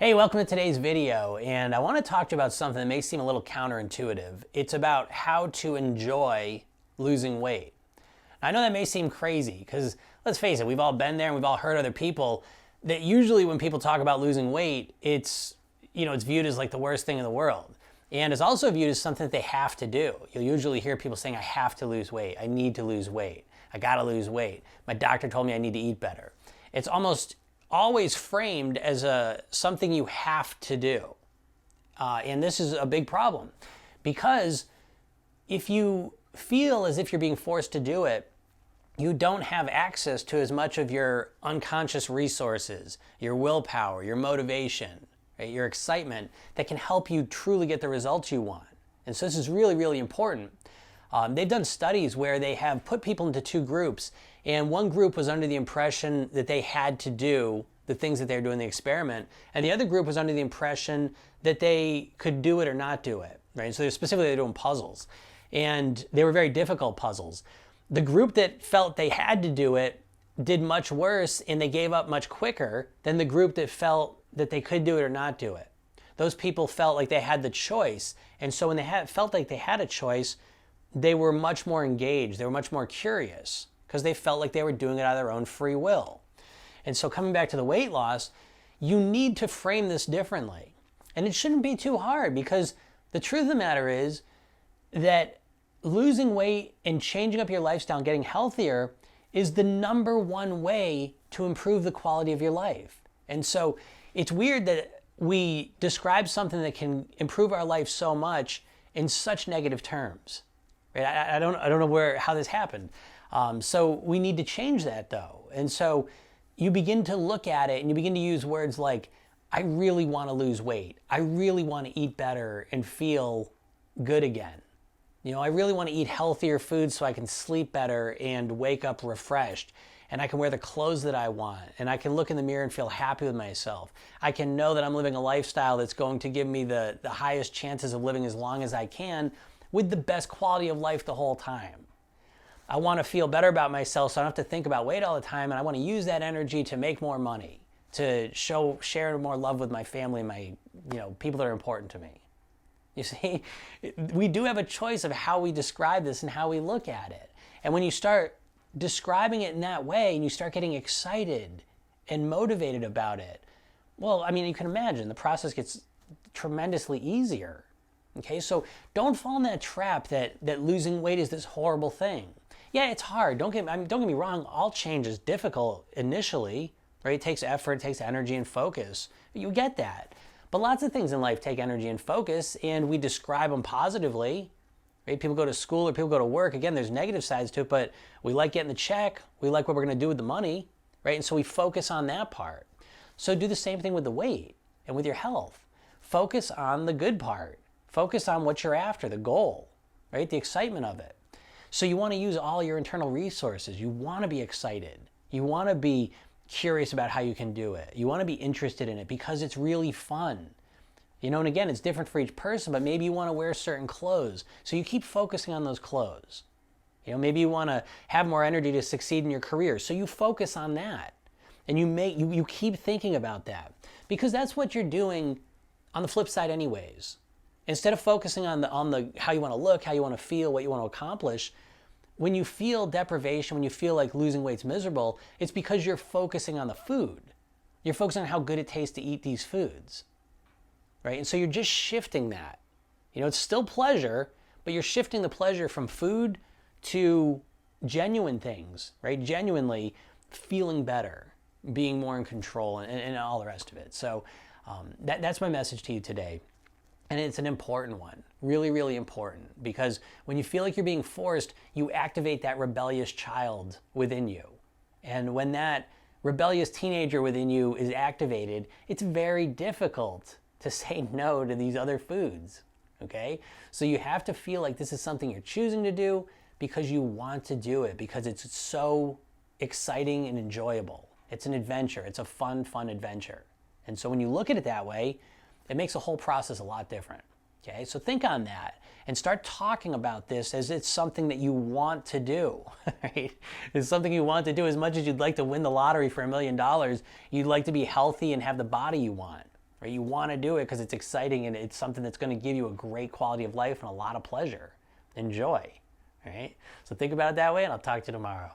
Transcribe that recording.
Hey, welcome to today's video, and I want to talk to you about something that may seem a little counterintuitive. It's about how to enjoy losing weight. I know that may seem crazy because, let's face it, we've all been there and we've all heard other people that usually when people talk about losing weight, it's viewed as like the worst thing in the world. And it's also viewed as something that they have to do. You'll usually hear people saying, I have to lose weight, I need to lose weight, I gotta lose weight, my doctor told me I need to eat better. It's almost always framed as something you have to do. And this is a big problem because if you feel as if you're being forced to do it, you don't have access to as much of your unconscious resources, your willpower, your motivation, right, your excitement that can help you truly get the results you want. And so this is really, really important. They've done studies where they have put people into two groups, and one group was under the impression that they had to do the things that they were doing in the experiment, and the other group was under the impression that they could do it or not do it, right? So they're doing puzzles, and they were very difficult puzzles. The group that felt they had to do it did much worse, and they gave up much quicker than the group that felt that they could do it or not do it. Those people felt like they had the choice, and so when they felt like they had a choice, they were much more engaged, they were much more curious, because they felt like they were doing it out of their own free will. And so coming back to the weight loss, you need to frame this differently. And it shouldn't be too hard, because the truth of the matter is that losing weight and changing up your lifestyle and getting healthier is the number one way to improve the quality of your life. And so it's weird that we describe something that can improve our life so much in such negative terms. Right? I don't know how this happened. So we need to change that though. And so you begin to look at it and you begin to use words like, I really want to lose weight. I really want to eat better and feel good again. I really want to eat healthier food so I can sleep better and wake up refreshed. And I can wear the clothes that I want. And I can look in the mirror and feel happy with myself. I can know that I'm living a lifestyle that's going to give me the highest chances of living as long as I can with the best quality of life the whole time. I want to feel better about myself so I don't have to think about weight all the time, and I want to use that energy to make more money, to share more love with my family and my people that are important to me. You see, we do have a choice of how we describe this and how we look at it. And when you start describing it in that way and you start getting excited and motivated about it, well, I mean, you can imagine the process gets tremendously easier. Okay, so don't fall in that trap that losing weight is this horrible thing. Yeah, it's hard. Don't get me wrong. All change is difficult initially, right? It takes effort, it takes energy and focus. You get that. But lots of things in life take energy and focus, and we describe them positively. Right? People go to school or people go to work. Again, there's negative sides to it, but we like getting the check. We like what we're going to do with the money, right? And so we focus on that part. So do the same thing with the weight and with your health. Focus on the good part. Focus on what you're after, the goal, right? The excitement of it. So you want to use all your internal resources. You want to be excited. You want to be curious about how you can do it. You want to be interested in it because it's really fun. And again, it's different for each person, but maybe you want to wear certain clothes. So you keep focusing on those clothes. Maybe you want to have more energy to succeed in your career. So you focus on that. And you keep thinking about that because that's what you're doing on the flip side anyways. Instead of focusing on the how you want to look, how you want to feel, what you want to accomplish, when you feel deprivation, when you feel like losing weight's miserable, it's because you're focusing on the food. You're focusing on how good it tastes to eat these foods, right? And so you're just shifting that. It's still pleasure, but you're shifting the pleasure from food to genuine things, right? Genuinely feeling better, being more in control, and all the rest of it. So that's my message to you today. And it's an important one, really, really important, because when you feel like you're being forced, you activate that rebellious child within you. And when that rebellious teenager within you is activated, it's very difficult to say no to these other foods, okay? So you have to feel like this is something you're choosing to do because you want to do it, because it's so exciting and enjoyable. It's an adventure. It's a fun adventure. And so when you look at it that way, it makes the whole process a lot different. Okay, so think on that and start talking about this as it's something that you want to do. Right? It's something you want to do as much as you'd like to win the lottery for $1 million. You'd like to be healthy and have the body you want. right? You want to do it because it's exciting and it's something that's going to give you a great quality of life and a lot of pleasure and joy, right? So think about it that way, and I'll talk to you tomorrow.